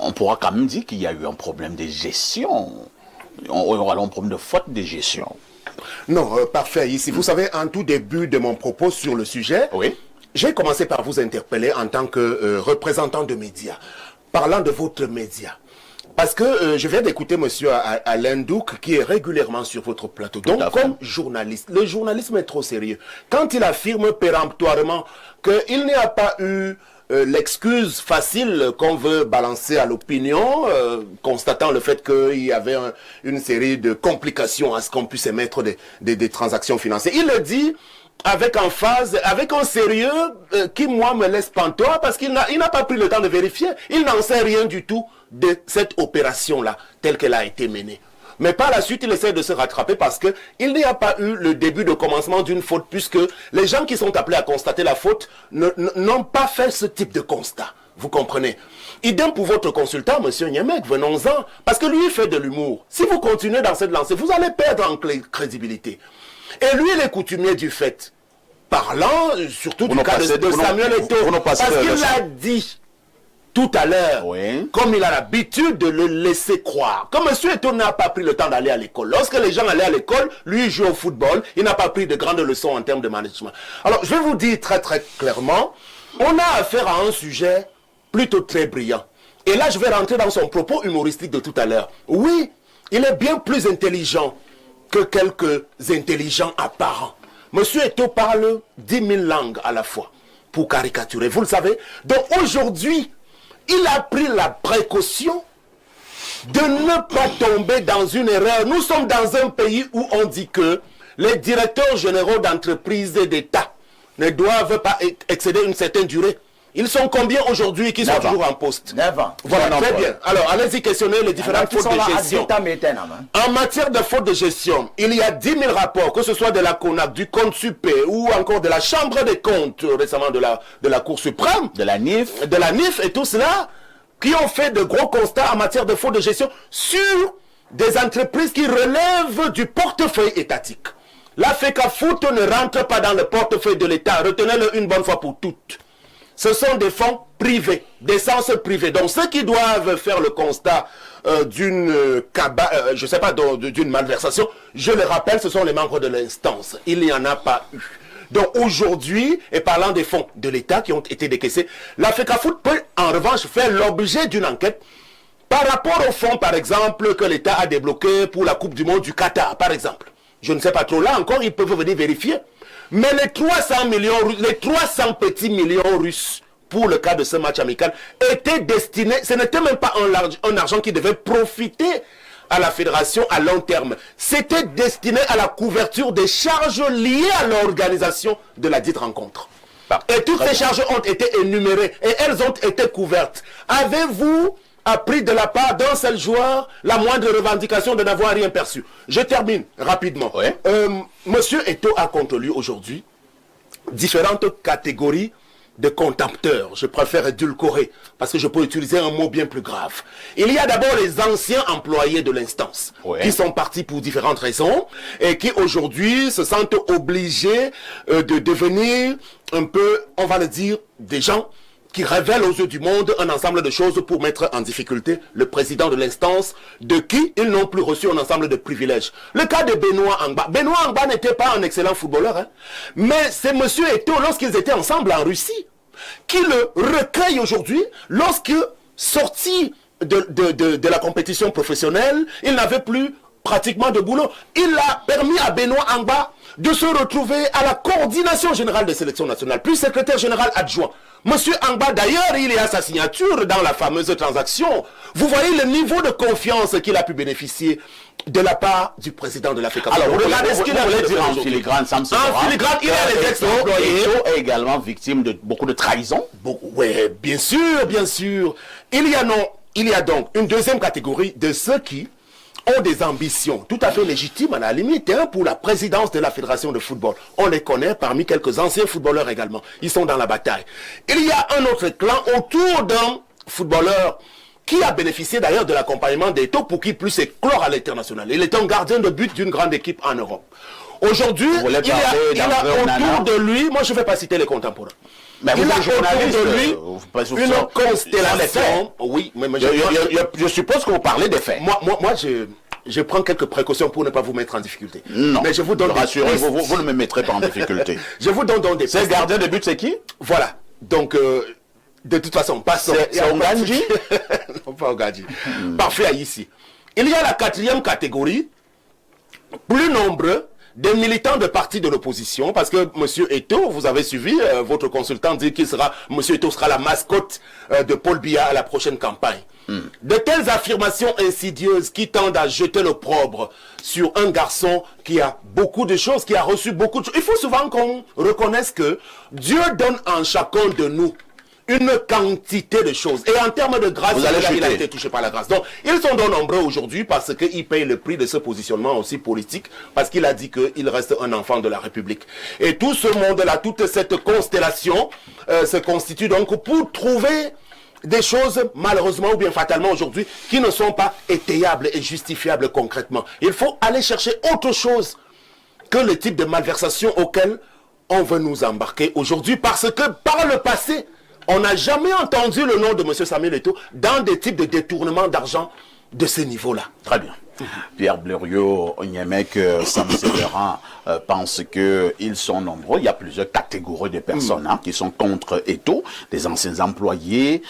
on pourra quand même dire qu'il y a eu un problème de gestion. On aura un problème de faute de gestion. Non, parfait. Ici, vous savez, en tout début de mon propos sur le sujet, oui. J'ai commencé par vous interpeller en tant que représentant de médias, parlant de votre média. Parce que je viens d'écouter monsieur Alain Douc qui est régulièrement sur votre plateau. Donc, comme journaliste, le journalisme est trop sérieux. Quand il affirme péremptoirement qu'il n'y a pas eu l'excuse facile qu'on veut balancer à l'opinion, constatant le fait qu'il y avait une série de complications à ce qu'on puisse émettre des transactions financières. Il le dit avec emphase, avec un sérieux qui, moi, me laisse pantois parce qu'il n'a pas pris le temps de vérifier. Il n'en sait rien du tout de cette opération-là, telle qu'elle a été menée. Mais par la suite, il essaie de se rattraper parce qu'il n'y a pas eu le début de commencement d'une faute, puisque les gens qui sont appelés à constater la faute n'ont pas fait ce type de constat. Vous comprenez? Idem pour votre consultant, M. Niemek, venons-en. Parce que lui, il fait de l'humour. Si vous continuez dans cette lancée, vous allez perdre en crédibilité. Et lui, il est coutumier du fait. Parlant surtout du cas de Samuel Eto'o. Parce qu'il l'a dit tout à l'heure, oui, comme il a l'habitude de le laisser croire. Comme M. Eto'o n'a pas pris le temps d'aller à l'école. Lorsque les gens allaient à l'école, lui, il joue au football. Il n'a pas pris de grandes leçons en termes de management. Alors, je vais vous dire très très clairement, on a affaire à un sujet plutôt très brillant. Et là, je vais rentrer dans son propos humoristique de tout à l'heure. Oui, il est bien plus intelligent que quelques intelligents apparents. Monsieur Eto'o parle 10 000 langues à la fois, pour caricaturer, vous le savez. Donc aujourd'hui, il a pris la précaution de ne pas tomber dans une erreur. Nous sommes dans un pays où on dit que les directeurs généraux d'entreprises et d'État ne doivent pas excéder une certaine durée. Ils sont combien aujourd'hui qui sont toujours en poste? 9 ans. Voilà, très bien. Alors, allez-y questionner les différentes fautes de gestion. En matière de fautes de gestion, il y a 10 000 rapports, que ce soit de la CONAC, du compte super ou encore de la Chambre des comptes, récemment de la Cour suprême, de la NIF et tout cela, qui ont fait de gros constats en matière de fautes de gestion sur des entreprises qui relèvent du portefeuille étatique. La FECAFOOT ne rentre pas dans le portefeuille de l'État. Retenez-le une bonne fois pour toutes. Ce sont des fonds privés, d'essence privée. Donc ceux qui doivent faire le constat d'une malversation, je le rappelle, ce sont les membres de l'instance. Il n'y en a pas eu. Donc aujourd'hui, et parlant des fonds de l'État qui ont été décaissés, la FECAFOOT peut en revanche faire l'objet d'une enquête par rapport aux fonds, par exemple, que l'État a débloqués pour la Coupe du Monde du Qatar, par exemple. Je ne sais pas trop. Là encore, ils peuvent venir vérifier. Mais les 300 millions, les 300 petits millions russes pour le cas de ce match amical étaient destinés, ce n'était même pas un argent qui devait profiter à la fédération à long terme. C'était destiné à la couverture des charges liées à l'organisation de la dite rencontre. Et toutes ces charges ont été énumérées et elles ont été couvertes. Avez-vous appris de la part d'un seul joueur la moindre revendication de n'avoir rien perçu? Je termine rapidement. Oui. Monsieur Eto'o a contre lui aujourd'hui différentes catégories de contempteurs. Je préfère édulcorer parce que je peux utiliser un mot bien plus grave. Il y a d'abord les anciens employés de l'instance qui sont partis pour différentes raisons et qui aujourd'hui se sentent obligés de devenir un peu, on va le dire, des gens qui révèle aux yeux du monde un ensemble de choses pour mettre en difficulté le président de l'instance, de qui ils n'ont plus reçu un ensemble de privilèges. Le cas de Benoît Angba. Benoît Angba n'était pas un excellent footballeur, hein, mais c'est M. Eto'o, lorsqu'ils étaient ensemble en Russie, qui le recueille aujourd'hui, lorsque, sorti de la compétition professionnelle, il n'avait plus pratiquement de boulot. Il a permis à Benoît Angba de se retrouver à la coordination générale des sélections nationales, puis secrétaire général adjoint. Monsieur Angba, d'ailleurs, il y a sa signature dans la fameuse transaction. Vous voyez le niveau de confiance qu'il a pu bénéficier de la part du président de la FECAFOOT. Alors, regardez ce qu'il a voulu dire en filigrane, Samson. En filigrane, il y a les ex-employés. Eto'o est également victime de beaucoup de trahison. Oui, bien sûr, bien sûr. Il y a donc une deuxième catégorie de ceux qui ont des ambitions tout à fait légitimes à la limite hein, pour la présidence de la Fédération de football. On les connaît parmi quelques anciens footballeurs également. Ils sont dans la bataille. Il y a un autre clan autour d'un footballeur qui a bénéficié d'ailleurs de l'accompagnement d'Eto'o pour qu'il puisse éclore à l'international. Il est un gardien de but d'une grande équipe en Europe. Aujourd'hui, il y a autour de lui, moi je ne vais pas citer les contemporains, Mais il vous a êtes journaliste, autour de lui une constellation. Oui, mais je suppose que vous parlez des faits. Moi, je prends quelques précautions pour ne pas vous mettre en difficulté. Non, mais je vous donne rassurez, vous ne me mettrez pas en difficulté. Je vous donne donc des pistes. C'est gardien de but, c'est qui? Voilà. Donc, de toute façon, passons. C'est Ogadji? Non, pas Ogadji. Parfait, ici. Il y a la 4e catégorie, plus nombreux, des militants de partis de l'opposition, parce que M. Eto'o, vous avez suivi, votre consultant dit qu'il sera, M. Eto'o sera la mascotte de Paul Biya à la prochaine campagne. De telles affirmations insidieuses qui tendent à jeter l'opprobre sur un garçon qui a beaucoup de choses, qui a reçu beaucoup de choses. Il faut souvent qu'on reconnaisse que Dieu donne en chacun de nous une quantité de choses. Et en termes de grâce, il a été touché par la grâce. Donc, ils sont donc nombreux aujourd'hui parce qu'ils payent le prix de ce positionnement aussi politique, parce qu'il a dit qu'il reste un enfant de la République. Et tout ce monde-là, toute cette constellation se constitue donc pour trouver des choses, malheureusement ou bien fatalement aujourd'hui, qui ne sont pas étayables et justifiables concrètement. Il faut aller chercher autre chose que le type de malversation auquel on veut nous embarquer aujourd'hui, parce que par le passé, on n'a jamais entendu le nom de M. Samuel Eto'o dans des types de détournement d'argent de ce niveau-là. Très bien. Pierre Blériot, Onyemek, Sam Sévérin pensent qu'ils sont nombreux. Il y a plusieurs catégories de personnes qui sont contre Eto'o, des anciens employés,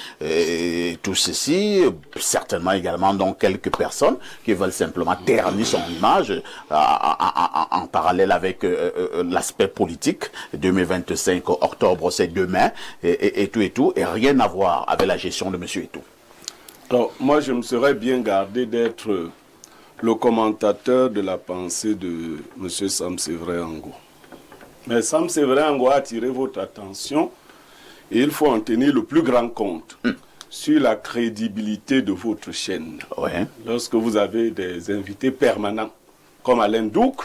tout ceci. Certainement également donc quelques personnes qui veulent simplement ternir son image en parallèle avec l'aspect politique. 2025, octobre, c'est demain, et tout, et rien à voir avec la gestion de M. Eto'o. Alors, moi, je me serais bien gardé d'être le commentateur de la pensée de M. Sam Sévérin Ango. Mais Sam Sévérin Ango a attiré votre attention et il faut en tenir le plus grand compte sur la crédibilité de votre chaîne. Ouais. Lorsque vous avez des invités permanents, comme Alain Douk,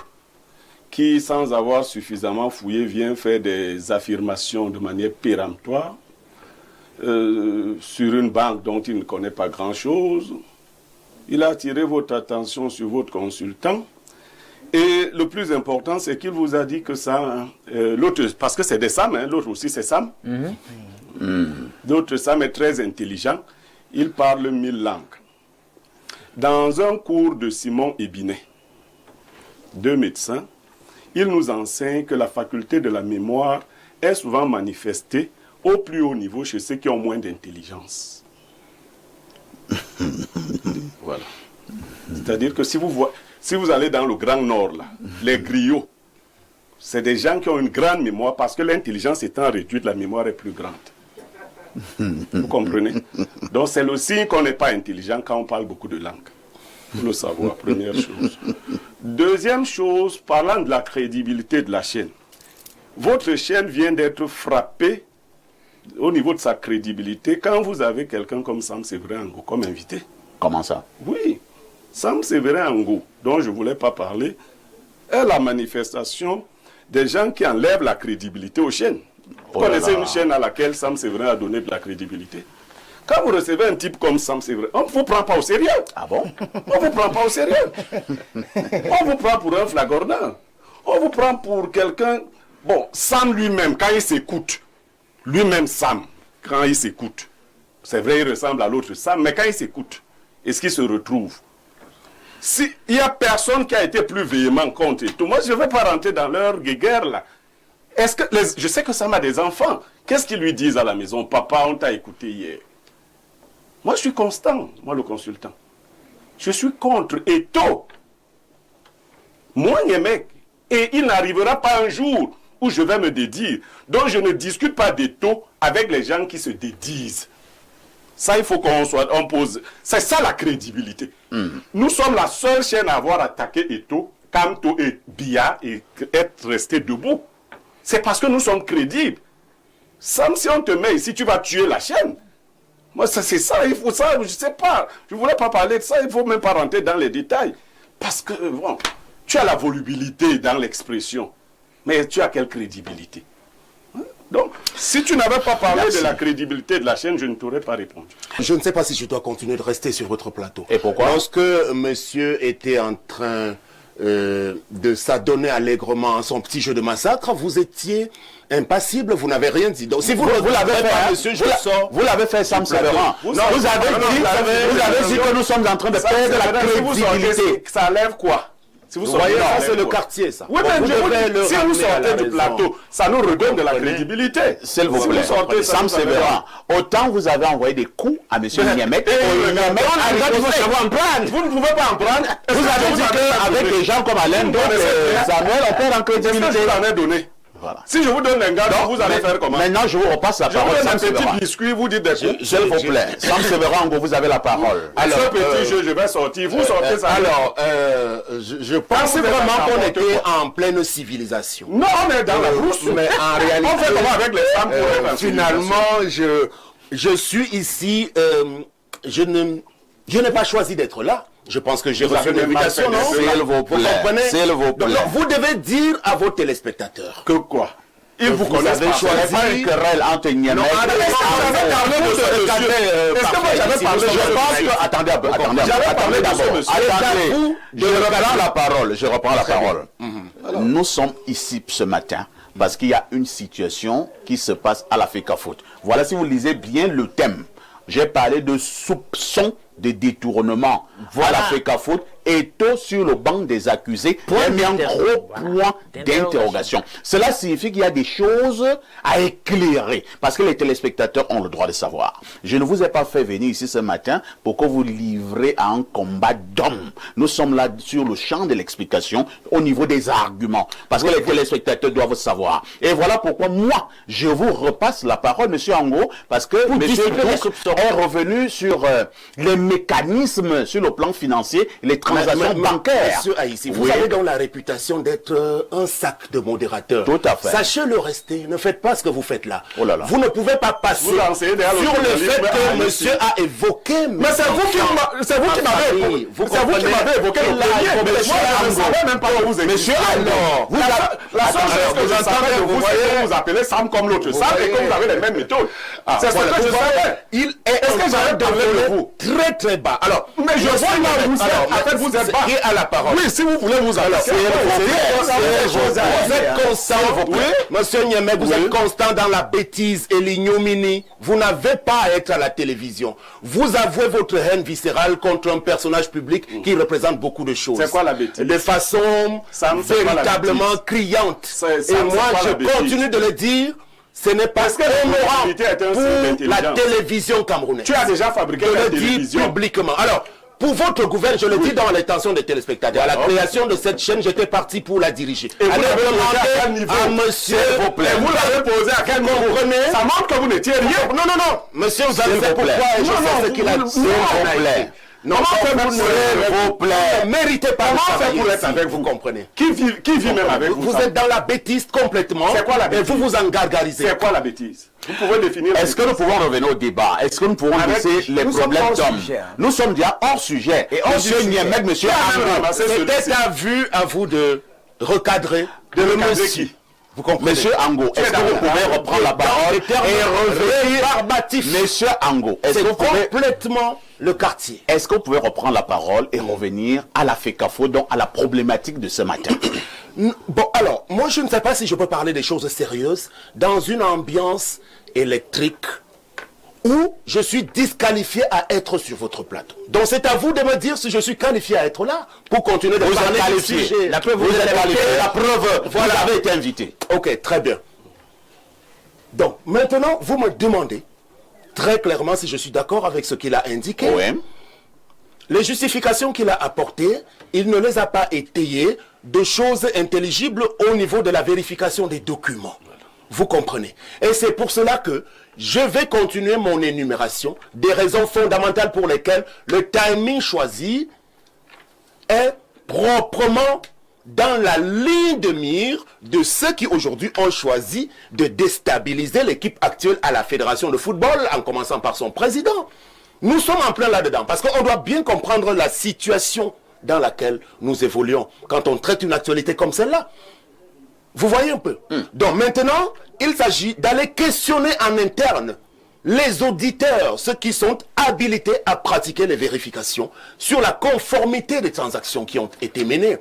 qui, sans avoir suffisamment fouillé, vient faire des affirmations de manière péremptoire sur une banque dont il ne connaît pas grand-chose. Il a attiré votre attention sur votre consultant. Et le plus important, c'est qu'il vous a dit que ça... l'autre, parce que c'est des Sam, hein, l'autre aussi c'est Sam. L'autre Sam est très intelligent. Il parle 1000 langues. Dans un cours de Simon Ebinet, 2 médecins, il nous enseigne que la faculté de la mémoire est souvent manifestée au plus haut niveau chez ceux qui ont moins d'intelligence. Voilà. C'est-à-dire que si vous allez dans le Grand Nord, là, les griots, c'est des gens qui ont une grande mémoire parce que l'intelligence étant réduite, la mémoire est plus grande. Vous comprenez? Donc c'est le signe qu'on n'est pas intelligent quand on parle beaucoup de langues. Il faut le savoir, première chose. Deuxième chose, parlant de la crédibilité de la chaîne. Votre chaîne vient d'être frappée au niveau de sa crédibilité quand vous avez quelqu'un comme Sam Sévérin Ango comme invité. Comment ça? Oui. Sam Sévérin Ango, dont je ne voulais pas parler, est la manifestation des gens qui enlèvent la crédibilité aux chaînes. Vous connaissez une chaîne à laquelle Sam Sévérin a donné de la crédibilité? Quand vous recevez un type comme Sam Sévérin, on ne vous prend pas au sérieux. Ah bon? On ne vous prend pas au sérieux. On vous prend pour un flagornant. On vous prend pour quelqu'un... Bon, Sam lui-même, quand il s'écoute, lui-même Sam, quand il s'écoute, c'est vrai, il ressemble à l'autre Sam, mais quand il s'écoute, est-ce qu'il se retrouve? S'il n'y a personne qui a été plus véhément contre tout, moi je ne vais pas rentrer dans leur guéguerre là. Est-ce que je sais que Sam a des enfants. Qu'est-ce qu'ils lui disent à la maison? Papa, on t'a écouté hier. Moi je suis constant, moi le consultant. Je suis contre Eto'o. Moi, les mecs, et il n'arrivera pas un jour où je vais me dédire. Donc je ne discute pas d'Eto'o avec les gens qui se dédisent. Ça, il faut qu'on pose. C'est ça la crédibilité. Nous sommes la seule chaîne à avoir attaqué Eto'o, Kamto et Biya et être resté debout. C'est parce que nous sommes crédibles. Sam, si on te met ici, tu vas tuer la chaîne. Moi, c'est ça, il faut ça, je ne sais pas. Je ne voulais pas parler de ça, il ne faut même pas rentrer dans les détails. Parce que, bon, tu as la volubilité dans l'expression, mais tu as quelle crédibilité? Donc, si tu n'avais pas parlé de la crédibilité de la chaîne, je ne t'aurais pas répondu. Je ne sais pas si je dois continuer de rester sur votre plateau. Et pourquoi? Lorsque monsieur était en train de s'adonner allègrement à son petit jeu de massacre, vous étiez impassible, vous n'avez rien dit. Donc si vous l'avez fait, pas, monsieur, je sors. Vous l'avez fait, Sam Sévéran. Vous avez dit que nous sommes en train de perdre la crédibilité. Ça enlève quoi? Si vous voyez, ça c'est le quartier, ça. Oui, mais si vous sortez du plateau, ça nous redonne de la crédibilité. S'il vous plaît, Sam Sévéran, autant vous avez envoyé des coups à M. Niamek, vous ne pouvez pas en prendre. Vous avez dit qu'avec des gens comme Alain, Samuel, on perd en crédibilité. Je vous en ai donné. Voilà. Si je vous donne un gars, vous allez faire comment? Maintenant, je vous repasse la parole. Je vous donne un petit biscuit, vous dites des coups. S'il vous plaît. Sam Sévéran, vous avez la parole. Alors, ce petit jeu, je vais sortir. Vous sortez ça. Alors, je pense vraiment qu'on était en pleine civilisation. Non, on est dans la brousse. Mais en réalité, on fait comment avec les femmes pour être finalement, je suis ici. Je n'ai pas choisi d'être là. Je pense que j'ai reçu une invitation, non? S'il vous plaît. S'il vous plaît. Donc, vous devez dire à vos téléspectateurs que quoi? Ils vous connaissent pas. Choisi pas une querelle entre Niamek. Est-ce que moi j'avais parlé de Je pense que... Attendez un peu. Attendez d'abord. Attendez. Je reprends la parole. Nous sommes ici ce matin parce qu'il y a une situation qui se passe à la FECAFOOT. Voilà, si vous lisez bien le thème. J'ai parlé de soupçons de détournement. Voilà, FECAFOOT est sur le banc des accusés. J'ai mis un gros point d'interrogation. Cela signifie qu'il y a des choses à éclairer. Parce que les téléspectateurs ont le droit de savoir. Je ne vous ai pas fait venir ici ce matin pour que vous livrez à un combat d'hommes. Nous sommes là sur le champ de l'explication au niveau des arguments. Parce que les téléspectateurs doivent savoir. Et voilà pourquoi moi, je vous repasse la parole, M. Ango, parce que M. Douk est revenu sur les mécanismes sur le plan financier, les transactions bancaires. Monsieur Haïssi, vous avez donc la réputation d'être un sac de modérateur. Tout à fait. Sachez le rester, ne faites pas ce que vous faites là. Oh là là. Vous ne pouvez pas passer sur le fait que monsieur a évoqué... Mais c'est vous qui m'avez évoqué. Vous m'avez évoqué le premier. Mais je ne savais même pas où vous étiez. Monsieur, alors, la seule chose que je savais de vous, c'est que vous appelez Sam comme l'autre Sam et que vous avez les mêmes méthodes. C'est ce que je savais. Est-ce que j'avais parlé de vous? Très très bas. Alors, mais je vois là où vous êtes. En fait, vous êtes bas. À la parole. Oui, si vous voulez vous appeler. Vous êtes constant. Monsieur Niamek, vous êtes constant dans la bêtise et l'ignominie. Vous n'avez pas à être à la télévision. Vous avouez votre haine viscérale contre un personnage public qui représente beaucoup de choses. C'est quoi la bêtise? De façon véritablement criante. Et moi, je continue de le dire. Ce n'est pas honorable pour la télévision camerounaise. Tu as déjà fabriqué la télévision publiquement. Alors, pour votre gouvernement, je le dis dans l'intention des téléspectateurs, à la création de cette chaîne, j'étais parti pour la diriger. Et vous l'avez posé à quel niveau? Monsieur, et vous l'avez posé à quel niveau? Ça montre que vous n'étiez rien. Non, non, non. Monsieur, vous avez fait pourquoi et je sais ce qu'il a dit. S'il vous plaît. Non, s'il vous plaît. Ne méritez pas de faire pour être avec vous, comprenez. Qui vit même avec vous? Vous êtes dans la bêtise complètement. C'est quoi la bêtise? Et vous vous en gargarisez. C'est quoi la bêtise? Vous pouvez définir. Est-ce que nous pouvons revenir au débat? Est-ce que nous pouvons laisser les problèmes d'hommes? Nous sommes déjà hors sujet. Et monsieur Niamek, monsieur Ango, c'était à vous de recadrer. De recadrer qui? Vous comprenez? Monsieur Ango, est-ce que vous pouvez reprendre la parole et revenir? Monsieur Ango, est-ce que vous pouvez complètement le quartier? Est-ce que vous pouvez reprendre la parole et revenir à la FECAFOOT, donc à la problématique de ce matin? Bon, alors, moi je ne sais pas si je peux parler des choses sérieuses dans une ambiance électrique où je suis disqualifié à être sur votre plateau. Donc c'est à vous de me dire si je suis qualifié à être là pour continuer de parler du sujet. La preuve, vous êtes qualifié. La preuve, vous avez été invité. Ok, très bien. Donc maintenant, vous me demandez très clairement si je suis d'accord avec ce qu'il a indiqué. Oui. Les justifications qu'il a apportées, il ne les a pas étayées de choses intelligibles au niveau de la vérification des documents. Vous comprenez? Et c'est pour cela que je vais continuer mon énumération des raisons fondamentales pour lesquelles le timing choisi est proprement dans la ligne de mire de ceux qui aujourd'hui ont choisi de déstabiliser l'équipe actuelle à la Fédération de football, en commençant par son président. Nous sommes en plein là-dedans, parce qu'on doit bien comprendre la situation dans laquelle nous évoluons quand on traite une actualité comme celle-là. Vous voyez un peu. Donc maintenant, il s'agit d'aller questionner en interne les auditeurs, ceux qui sont habilités à pratiquer les vérifications sur la conformité des transactions qui ont été menées.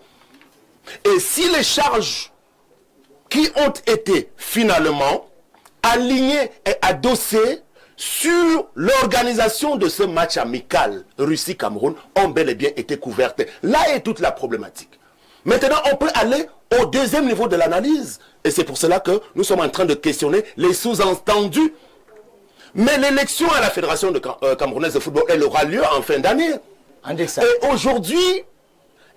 Et si les charges qui ont été finalement alignées et adossées sur l'organisation de ce match amical Russie-Cameroun ont bel et bien été couvertes. Là est toute la problématique. Maintenant, on peut aller au deuxième niveau de l'analyse. Et c'est pour cela que nous sommes en train de questionner les sous-entendus. Mais l'élection à la Fédération camerounaise de football, elle aura lieu en fin d'année. Et aujourd'hui,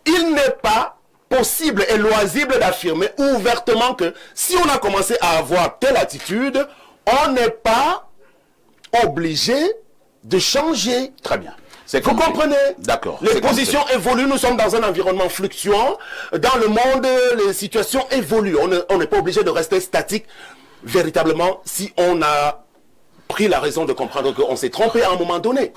il n'est pas possible et loisible d'affirmer ouvertement que si on a commencé à avoir telle attitude, on n'est pas obligé de changer. Très bien. Vous comprenez? D'accord. Les positions évoluent, nous sommes dans un environnement fluctuant. Dans le monde, les situations évoluent. On n'est pas obligé de rester statique véritablement si on a pris la raison de comprendre qu'on s'est trompé à un moment donné.